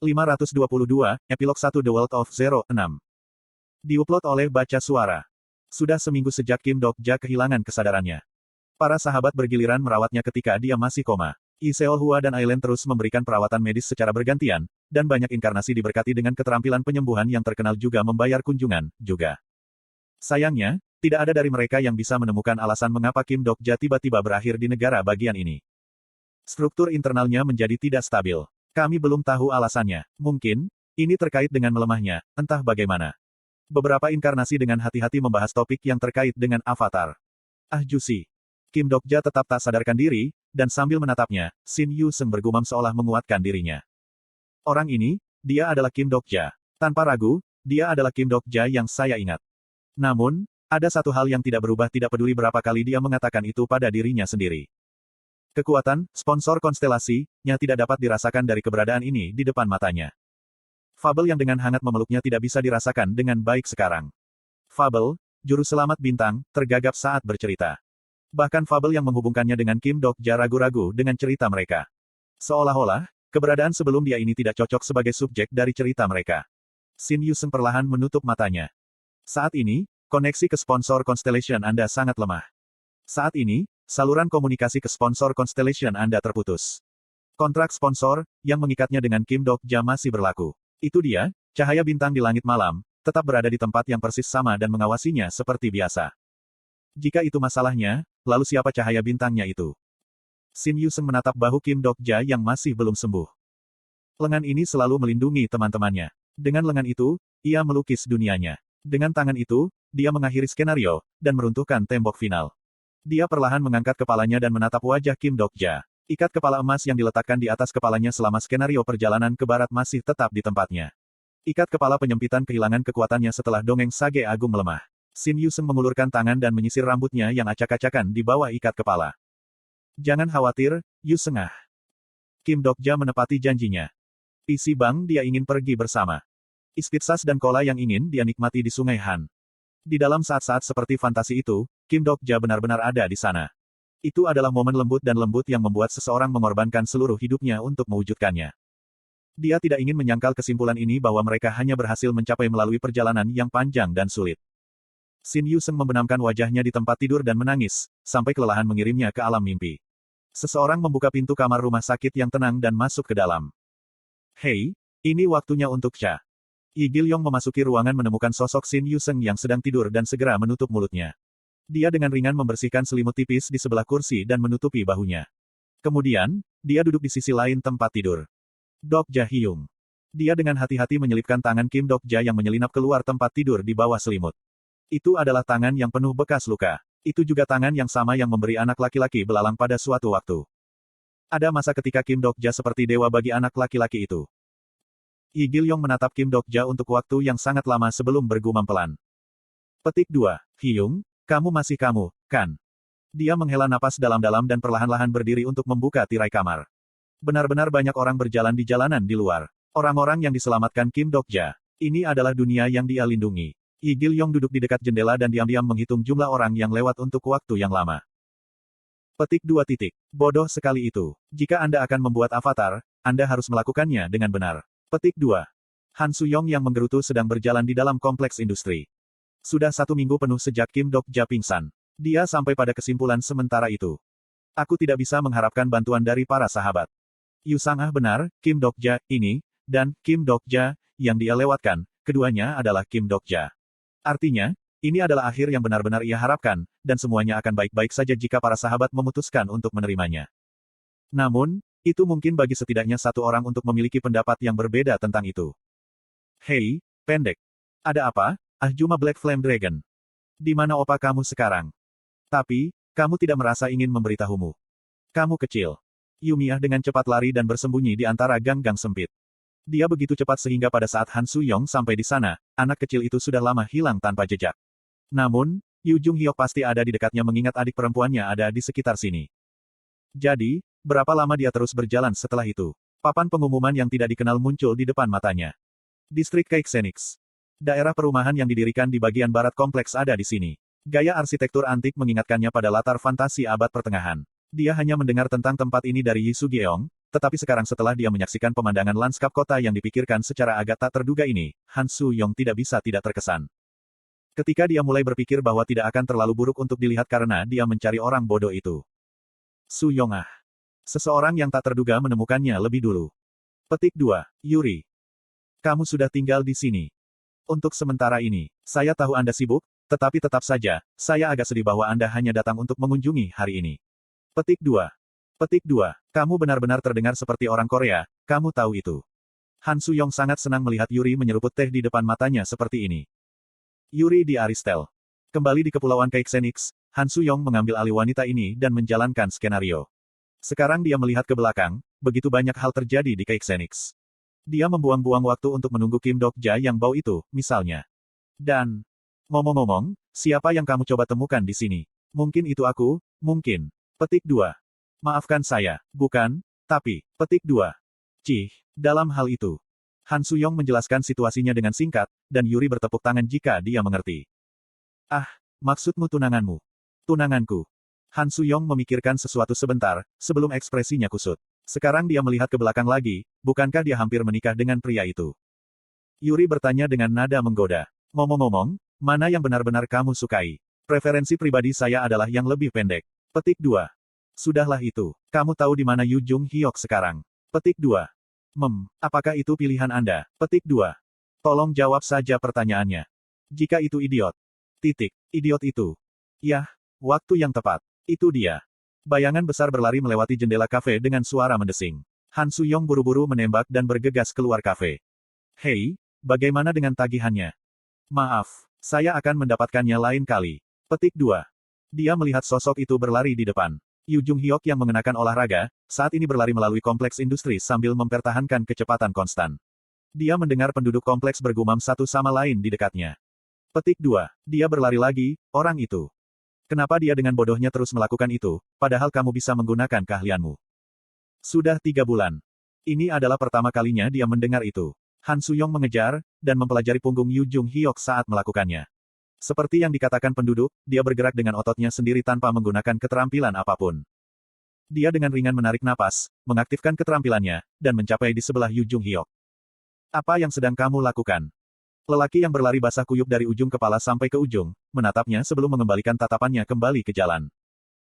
522, Epilog 1 The World of Zero, 6. Diupload oleh Baca Suara. Sudah seminggu sejak Kim Dok-ja kehilangan kesadarannya. Para sahabat bergiliran merawatnya ketika dia masih koma. Lee Seol-hwa dan Aileen terus memberikan perawatan medis secara bergantian, dan banyak inkarnasi diberkati dengan keterampilan penyembuhan yang terkenal juga membayar kunjungan, juga. Sayangnya, tidak ada dari mereka yang bisa menemukan alasan mengapa Kim Dok-ja tiba-tiba berakhir di negara bagian ini. Struktur internalnya menjadi tidak stabil. Kami belum tahu alasannya. Mungkin, ini terkait dengan melemahnya, entah bagaimana. Beberapa inkarnasi dengan hati-hati membahas topik yang terkait dengan avatar. Ah Jusi. Kim Dok-ja tetap tak sadarkan diri, dan sambil menatapnya, Shin Yu-seng bergumam seolah menguatkan dirinya. Orang ini, dia adalah Kim Dok-ja. Tanpa ragu, dia adalah Kim Dok-ja yang saya ingat. Namun, ada satu hal yang tidak berubah tidak peduli berapa kali dia mengatakan itu pada dirinya sendiri. Kekuatan, sponsor konstelasi-nya tidak dapat dirasakan dari keberadaan ini di depan matanya. Fabel yang dengan hangat memeluknya tidak bisa dirasakan dengan baik sekarang. Fabel, juru selamat bintang, tergagap saat bercerita. Bahkan Fabel yang menghubungkannya dengan Kim Dok-ja ragu-ragu dengan cerita mereka. Seolah-olah, keberadaan sebelum dia ini tidak cocok sebagai subjek dari cerita mereka. Shin Yu-seng perlahan menutup matanya. Saat ini, koneksi ke sponsor Constellation Anda sangat lemah. Saat ini, saluran komunikasi ke sponsor Constellation Anda terputus. Kontrak sponsor, yang mengikatnya dengan Kim Dok-ja masih berlaku. Itu dia, cahaya bintang di langit malam, tetap berada di tempat yang persis sama dan mengawasinya seperti biasa. Jika itu masalahnya, lalu siapa cahaya bintangnya itu? Shin Yu-seng menatap bahu Kim Dok-ja yang masih belum sembuh. Lengan ini selalu melindungi teman-temannya. Dengan lengan itu, ia melukis dunianya. Dengan tangan itu, dia mengakhiri skenario, dan meruntuhkan tembok final. Dia perlahan mengangkat kepalanya dan menatap wajah Kim Dok-ja. Ikat kepala emas yang diletakkan di atas kepalanya selama skenario perjalanan ke barat masih tetap di tempatnya. Ikat kepala penyempitan kehilangan kekuatannya setelah dongeng Sage Agung melemah. Shin Yu-seng mengulurkan tangan dan menyisir rambutnya yang acak-acakan di bawah ikat kepala. Jangan khawatir, Yu-seng ah. Kim Dok-ja menepati janjinya. PC Bang dia ingin pergi bersama. Ispitsas dan kola yang ingin dia nikmati di Sungai Han. Di dalam saat-saat seperti fantasi itu, Kim Dok-ja benar-benar ada di sana. Itu adalah momen lembut dan lembut yang membuat seseorang mengorbankan seluruh hidupnya untuk mewujudkannya. Dia tidak ingin menyangkal kesimpulan ini bahwa mereka hanya berhasil mencapai melalui perjalanan yang panjang dan sulit. Shin Yu-seng membenamkan wajahnya di tempat tidur dan menangis, sampai kelelahan mengirimnya ke alam mimpi. Seseorang membuka pintu kamar rumah sakit yang tenang dan masuk ke dalam. Hei, ini waktunya untuk Cha. Yi Gil-yong memasuki ruangan menemukan sosok Shin Yu-seng yang sedang tidur dan segera menutup mulutnya. Dia dengan ringan membersihkan selimut tipis di sebelah kursi dan menutupi bahunya. Kemudian, dia duduk di sisi lain tempat tidur. Dok-ja Hyung. Dia dengan hati-hati menyelipkan tangan Kim Dok-ja yang menyelinap keluar tempat tidur di bawah selimut. Itu adalah tangan yang penuh bekas luka. Itu juga tangan yang sama yang memberi anak laki-laki belalang pada suatu waktu. Ada masa ketika Kim Dok-ja seperti dewa bagi anak laki-laki itu. Yi Gil-yong menatap Kim Dok-ja untuk waktu yang sangat lama sebelum bergumam pelan. Petik 2. Hyung. Kamu masih kamu, kan? Dia menghela napas dalam-dalam dan perlahan-lahan berdiri untuk membuka tirai kamar. Benar-benar banyak orang berjalan di jalanan di luar. Orang-orang yang diselamatkan Kim Dok-ja. Ini adalah dunia yang dia lindungi. Yi Gil-yong duduk di dekat jendela dan diam-diam menghitung jumlah orang yang lewat untuk waktu yang lama. Petik 2. Bodoh sekali itu. Jika Anda akan membuat avatar, Anda harus melakukannya dengan benar. Petik 2. Han Suyong yang menggerutu sedang berjalan di dalam kompleks industri. Sudah 1 minggu penuh sejak Kim Dok-ja pingsan. Dia sampai pada kesimpulan sementara itu. Aku tidak bisa mengharapkan bantuan dari para sahabat. Yu Sang-ah benar, Kim Dok-ja, ini, dan Kim Dok-ja, yang dia lewatkan, keduanya adalah Kim Dok-ja. Artinya, ini adalah akhir yang benar-benar ia harapkan, dan semuanya akan baik-baik saja jika para sahabat memutuskan untuk menerimanya. Namun, itu mungkin bagi setidaknya satu orang untuk memiliki pendapat yang berbeda tentang itu. Hei, pendek. Ada apa? Ah Juma Black Flame Dragon. Di mana opa kamu sekarang? Tapi, kamu tidak merasa ingin memberitahumu. Kamu kecil. Yumiah dengan cepat lari dan bersembunyi di antara gang-gang sempit. Dia begitu cepat sehingga pada saat Han Suyong sampai di sana, anak kecil itu sudah lama hilang tanpa jejak. Namun, Yu Jung Hyuk pasti ada di dekatnya mengingat adik perempuannya ada di sekitar sini. Jadi, berapa lama dia terus berjalan setelah itu? Papan pengumuman yang tidak dikenal muncul di depan matanya. Distrik Caixenix. Daerah perumahan yang didirikan di bagian barat kompleks ada di sini. Gaya arsitektur antik mengingatkannya pada latar fantasi abad pertengahan. Dia hanya mendengar tentang tempat ini dari Yi Sugyeong, Tetapi sekarang setelah dia menyaksikan pemandangan lanskap kota yang dipikirkan secara agak tak terduga ini, Han Soo-yong tidak bisa tidak terkesan. Ketika dia mulai berpikir bahwa tidak akan terlalu buruk untuk dilihat karena dia mencari orang bodoh itu. Soo-yong ah. Seseorang yang tak terduga menemukannya lebih dulu. Petik 2. Yuri. Kamu sudah tinggal di sini. Untuk sementara ini, saya tahu Anda sibuk, tetapi tetap saja, saya agak sedih bahwa Anda hanya datang untuk mengunjungi hari ini. Petik 2. Petik 2. Kamu benar-benar terdengar seperti orang Korea, kamu tahu itu. Han Soo-yong sangat senang melihat Yuri menyeruput teh di depan matanya seperti ini. Yuri di Aristel. Kembali di Kepulauan Caixenix, Han Soo-yong mengambil alih wanita ini dan menjalankan skenario. Sekarang dia melihat ke belakang, begitu banyak hal terjadi di Caixenix. Dia membuang-buang waktu untuk menunggu Kim Dok-ja yang bau itu, misalnya. Dan, ngomong-ngomong, siapa yang kamu coba temukan di sini? Mungkin itu aku, mungkin. Petik 2. Maafkan saya, bukan, tapi, petik 2. Cih, dalam hal itu. Han Soo-yong menjelaskan situasinya dengan singkat, dan Yuri bertepuk tangan jika dia mengerti. Ah, maksudmu tunanganmu. Tunanganku. Han Soo-yong memikirkan sesuatu sebentar, sebelum ekspresinya kusut. Sekarang dia melihat ke belakang lagi, bukankah dia hampir menikah dengan pria itu? Yuri bertanya dengan nada menggoda. Ngomong-ngomong, mana yang benar-benar kamu sukai? Preferensi pribadi saya adalah yang lebih pendek. Petik 2. Sudahlah itu. Kamu tahu di mana Yu Jung Hyok sekarang? Petik 2. Apakah itu pilihan Anda? Petik 2. Tolong jawab saja pertanyaannya. Jika itu idiot. Titik. Idiot itu. Yah, waktu yang tepat. Itu dia. Bayangan besar berlari melewati jendela kafe dengan suara mendesing. Han Soo-yong buru-buru menembak dan bergegas keluar kafe. Hei, bagaimana dengan tagihannya? Maaf, saya akan mendapatkannya lain kali. Petik 2. Dia melihat sosok itu berlari di depan. Yu Jung Hyok yang mengenakan olahraga, saat ini berlari melalui kompleks industri sambil mempertahankan kecepatan konstan. Dia mendengar penduduk kompleks bergumam satu sama lain di dekatnya. Petik 2. Dia berlari lagi, orang itu. Kenapa dia dengan bodohnya terus melakukan itu, padahal kamu bisa menggunakan keahlianmu? Sudah 3 bulan. Ini adalah pertama kalinya dia mendengar itu. Han Soo-yong mengejar, dan mempelajari punggung Yu Jung Hyok saat melakukannya. Seperti yang dikatakan penduduk, dia bergerak dengan ototnya sendiri tanpa menggunakan keterampilan apapun. Dia dengan ringan menarik napas, mengaktifkan keterampilannya, dan mencapai di sebelah Yu Jung Hyok. Apa yang sedang kamu lakukan? Lelaki yang berlari basah kuyup dari ujung kepala sampai ke ujung, menatapnya sebelum mengembalikan tatapannya kembali ke jalan.